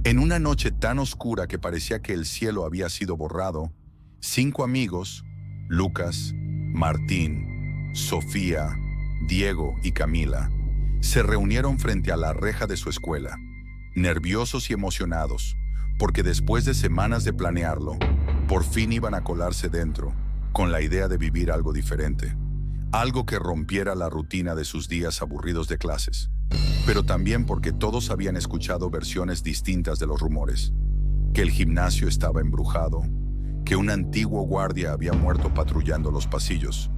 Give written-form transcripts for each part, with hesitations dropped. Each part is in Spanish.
En una noche tan oscura que parecía que el cielo había sido borrado, 5 amigos, Lucas, Martín, Sofía, Diego y Camila, se reunieron frente a la reja de su escuela, nerviosos y emocionados, porque después de semanas de planearlo, por fin iban a colarse dentro, con la idea de vivir algo diferente, algo que rompiera la rutina de sus días aburridos de clases, pero también porque todos habían escuchado versiones distintas de los rumores, que el gimnasio estaba embrujado, que un antiguo guardia había muerto patrullando los pasillos,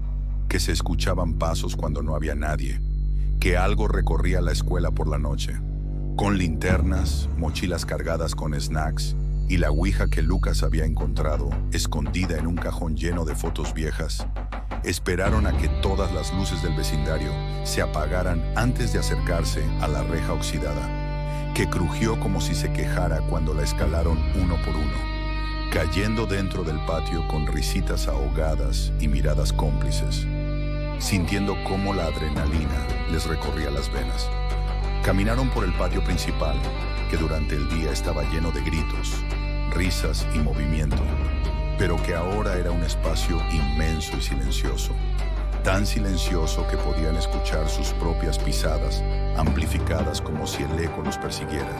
que se escuchaban pasos cuando no había nadie, que algo recorría la escuela por la noche, con linternas, mochilas cargadas con snacks y la ouija que Lucas había encontrado escondida en un cajón lleno de fotos viejas. Esperaron a que todas las luces del vecindario se apagaran antes de acercarse a la reja oxidada, que crujió como si se quejara cuando la escalaron uno por uno, cayendo dentro del patio con risitas ahogadas y miradas cómplices, sintiendo cómo la adrenalina les recorría las venas. Caminaron por el patio principal, que durante el día estaba lleno de gritos, risas y movimiento, pero que ahora era un espacio inmenso y silencioso, tan silencioso que podían escuchar sus propias pisadas, amplificadas como si el eco los persiguiera.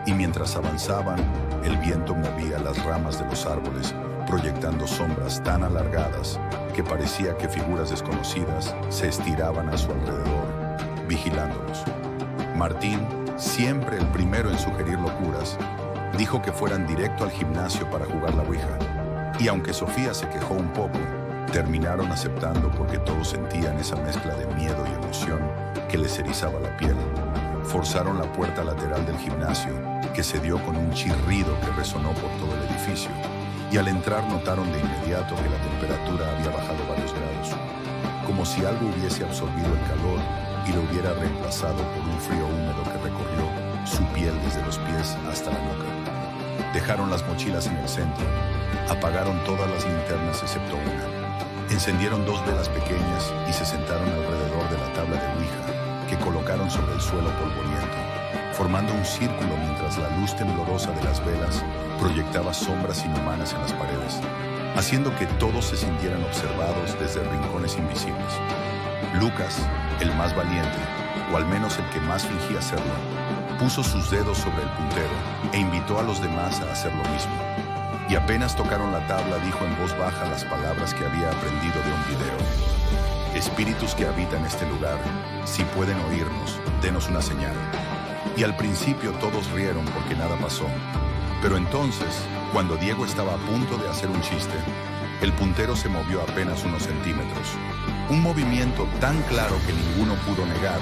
Y mientras avanzaban, el viento movía las ramas de los árboles, proyectando sombras tan alargadas que parecía que figuras desconocidas se estiraban a su alrededor, vigilándolos. Martín, siempre el primero en sugerir locuras, dijo que fueran directo al gimnasio para jugar la ouija. Y aunque Sofía se quejó un poco, terminaron aceptando porque todos sentían esa mezcla de miedo y emoción que les erizaba la piel. Forzaron la puerta lateral del gimnasio, que se dio con un chirrido que resonó por todo el edificio, y al entrar notaron de inmediato que la temperatura había bajado varios grados, como si algo hubiese absorbido el calor y lo hubiera reemplazado por un frío húmedo que recorrió su piel desde los pies hasta la nuca. Dejaron las mochilas en el centro, apagaron todas las linternas excepto una, encendieron 2 velas pequeñas y se sentaron alrededor de la tabla de ouija que colocaron sobre el suelo polvoriento, formando un círculo mientras la luz temblorosa de las velas proyectaba sombras inhumanas en las paredes, haciendo que todos se sintieran observados desde rincones invisibles. Lucas, el más valiente, o al menos el que más fingía serlo, puso sus dedos sobre el puntero e invitó a los demás a hacer lo mismo. Y apenas tocaron la tabla, dijo en voz baja las palabras que había aprendido de un video. Espíritus que habitan este lugar, si pueden oírnos, denos una señal. Y al principio todos rieron porque nada pasó. Pero entonces, cuando Diego estaba a punto de hacer un chiste, el puntero se movió apenas unos centímetros. Un movimiento tan claro que ninguno pudo negar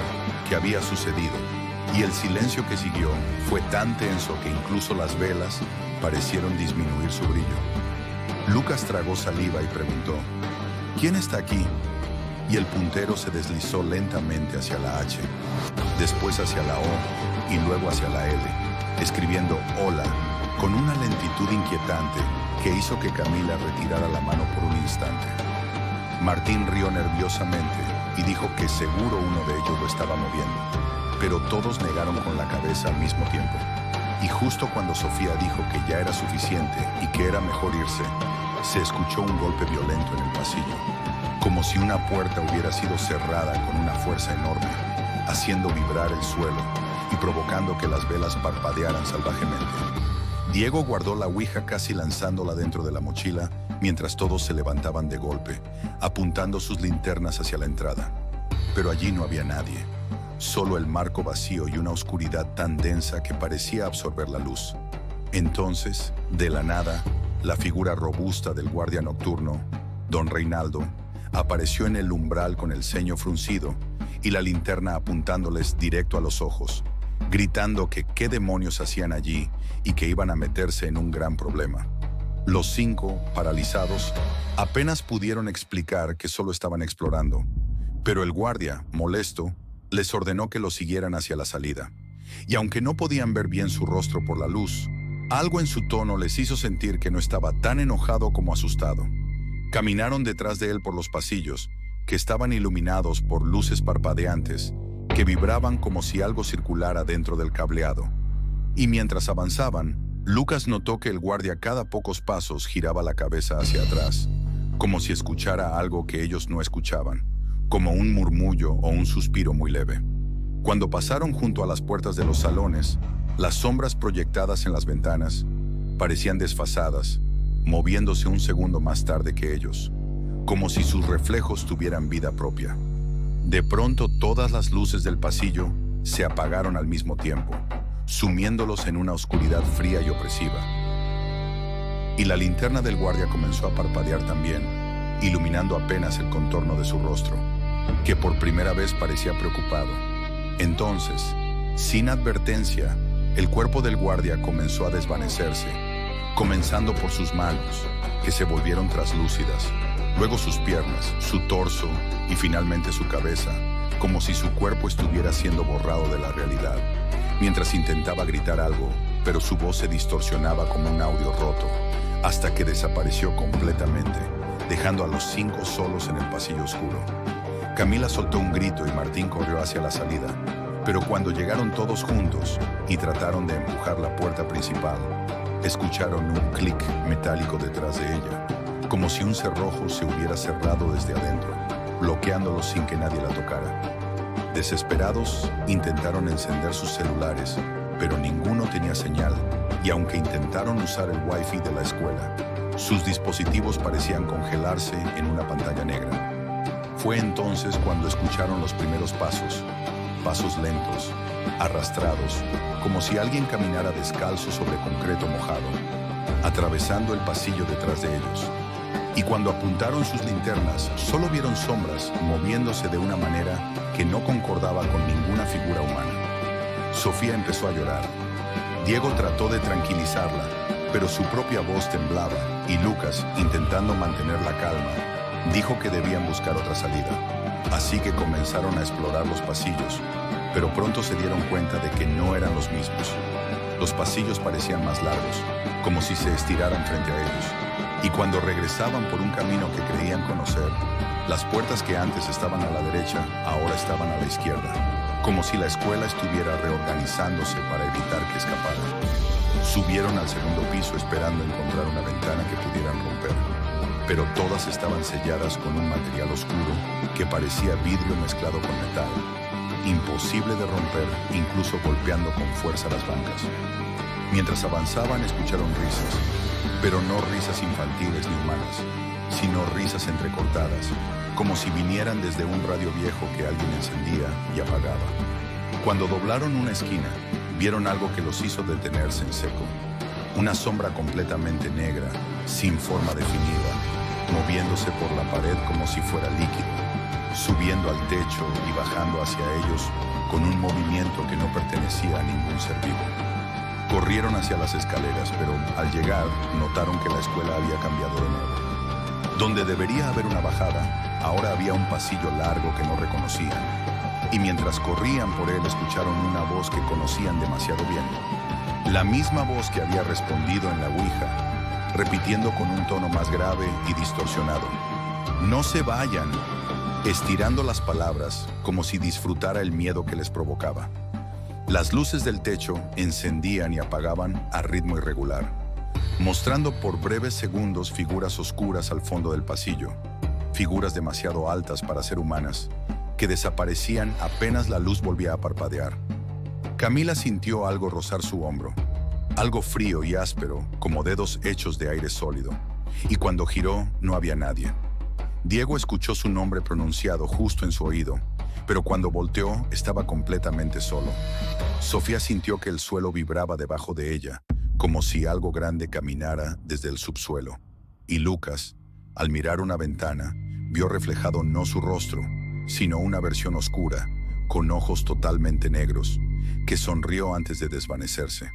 que había sucedido. Y el silencio que siguió fue tan tenso que incluso las velas parecieron disminuir su brillo. Lucas tragó saliva y preguntó, ¿quién está aquí? Y el puntero se deslizó lentamente hacia la H, después hacia la O y luego hacia la L, escribiendo hola con una lentitud inquietante que hizo que Camila retirara la mano por un instante. Martín rió nerviosamente y dijo que seguro uno de ellos lo estaba moviendo, pero todos negaron con la cabeza al mismo tiempo. Y justo cuando Sofía dijo que ya era suficiente y que era mejor irse, se escuchó un golpe violento en el pasillo, como si una puerta hubiera sido cerrada con una fuerza enorme, haciendo vibrar el suelo y provocando que las velas parpadearan salvajemente. Diego guardó la ouija casi lanzándola dentro de la mochila, mientras todos se levantaban de golpe, apuntando sus linternas hacia la entrada. Pero allí no había nadie. Solo el marco vacío y una oscuridad tan densa que parecía absorber la luz. Entonces, de la nada, la figura robusta del guardia nocturno, don Reinaldo, apareció en el umbral con el ceño fruncido y la linterna apuntándoles directo a los ojos, gritando que qué demonios hacían allí y que iban a meterse en un gran problema. Los 5, paralizados, apenas pudieron explicar que solo estaban explorando, pero el guardia, molesto, les ordenó que lo siguieran hacia la salida. Y aunque no podían ver bien su rostro por la luz, algo en su tono les hizo sentir que no estaba tan enojado como asustado. Caminaron detrás de él por los pasillos, que estaban iluminados por luces parpadeantes, que vibraban como si algo circulara dentro del cableado. Y mientras avanzaban, Lucas notó que el guardia cada pocos pasos giraba la cabeza hacia atrás, como si escuchara algo que ellos no escuchaban, como un murmullo o un suspiro muy leve. Cuando pasaron junto a las puertas de los salones, las sombras proyectadas en las ventanas parecían desfasadas, moviéndose un segundo más tarde que ellos, como si sus reflejos tuvieran vida propia. De pronto todas las luces del pasillo se apagaron al mismo tiempo, sumiéndolos en una oscuridad fría y opresiva. Y la linterna del guardia comenzó a parpadear también, iluminando apenas el contorno de su rostro, que por primera vez parecía preocupado. Entonces, sin advertencia, el cuerpo del guardia comenzó a desvanecerse, comenzando por sus manos, que se volvieron traslúcidas, luego sus piernas, su torso y finalmente su cabeza, como si su cuerpo estuviera siendo borrado de la realidad, mientras intentaba gritar algo, pero su voz se distorsionaba como un audio roto, hasta que desapareció completamente, dejando a los 5 solos en el pasillo oscuro. Camila soltó un grito y Martín corrió hacia la salida, pero cuando llegaron todos juntos y trataron de empujar la puerta principal, escucharon un clic metálico detrás de ella, como si un cerrojo se hubiera cerrado desde adentro, bloqueándolos sin que nadie la tocara. Desesperados, intentaron encender sus celulares, pero ninguno tenía señal, y aunque intentaron usar el Wi-Fi de la escuela, sus dispositivos parecían congelarse en una pantalla negra. Fue entonces cuando escucharon los primeros pasos lentos, arrastrados, como si alguien caminara descalzo sobre concreto mojado, atravesando el pasillo detrás de ellos. Y cuando apuntaron sus linternas, solo vieron sombras moviéndose de una manera que no concordaba con ninguna figura humana. Sofía empezó a llorar. Diego trató de tranquilizarla, pero su propia voz temblaba, y Lucas, intentando mantener la calma, dijo que debían buscar otra salida. Así que comenzaron a explorar los pasillos, pero pronto se dieron cuenta de que no eran los mismos. Los pasillos parecían más largos, como si se estiraran frente a ellos. Y cuando regresaban por un camino que creían conocer, las puertas que antes estaban a la derecha, ahora estaban a la izquierda, como si la escuela estuviera reorganizándose para evitar que escapara. Subieron al segundo piso esperando encontrar una ventana que pudieran romper, pero todas estaban selladas con un material oscuro que parecía vidrio mezclado con metal, imposible de romper, incluso golpeando con fuerza las bancas. Mientras avanzaban escucharon risas, pero no risas infantiles ni humanas, sino risas entrecortadas, como si vinieran desde un radio viejo que alguien encendía y apagaba. Cuando doblaron una esquina, vieron algo que los hizo detenerse en seco. Una sombra completamente negra, sin forma definida, moviéndose por la pared como si fuera líquido, subiendo al techo y bajando hacia ellos con un movimiento que no pertenecía a ningún ser vivo. Corrieron hacia las escaleras, pero al llegar notaron que la escuela había cambiado de nuevo. Donde debería haber una bajada, ahora había un pasillo largo que no reconocían. Y mientras corrían por él escucharon una voz que conocían demasiado bien. La misma voz que había respondido en la Ouija, repitiendo con un tono más grave y distorsionado: «No se vayan», estirando las palabras como si disfrutara el miedo que les provocaba. Las luces del techo encendían y apagaban a ritmo irregular, mostrando por breves segundos figuras oscuras al fondo del pasillo, figuras demasiado altas para ser humanas, que desaparecían apenas la luz volvía a parpadear. Camila sintió algo rozar su hombro, algo frío y áspero, como dedos hechos de aire sólido, y cuando giró no había nadie. Diego escuchó su nombre pronunciado justo en su oído, pero cuando volteó estaba completamente solo. Sofía sintió que el suelo vibraba debajo de ella, como si algo grande caminara desde el subsuelo. Y Lucas, al mirar una ventana, vio reflejado no su rostro, sino una versión oscura, con ojos totalmente negros, que sonrió antes de desvanecerse.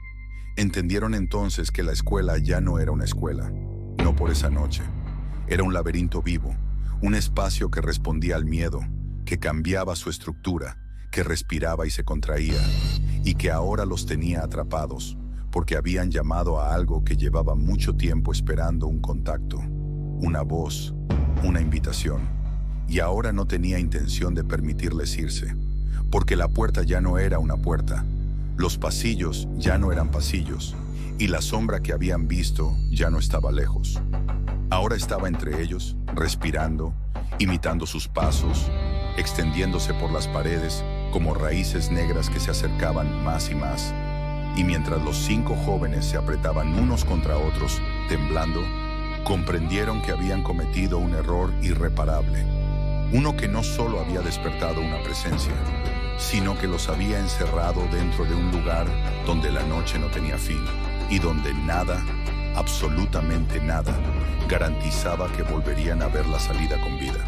Entendieron entonces que la escuela ya no era una escuela, no por esa noche. Era un laberinto vivo, un espacio que respondía al miedo, que cambiaba su estructura, que respiraba y se contraía, y que ahora los tenía atrapados, porque habían llamado a algo que llevaba mucho tiempo esperando un contacto, una voz, una invitación, y ahora no tenía intención de permitirles irse, porque la puerta ya no era una puerta, Los pasillos ya no eran pasillos, y la sombra que habían visto ya no estaba lejos. Ahora estaba entre ellos, respirando, imitando sus pasos, extendiéndose por las paredes como raíces negras que se acercaban más y más. Y mientras los 5 jóvenes se apretaban unos contra otros, temblando, comprendieron que habían cometido un error irreparable. Uno que no solo había despertado una presencia, sino que los había encerrado dentro de un lugar donde la noche no tenía fin y donde nada, absolutamente nada, garantizaba que volverían a ver la salida con vida.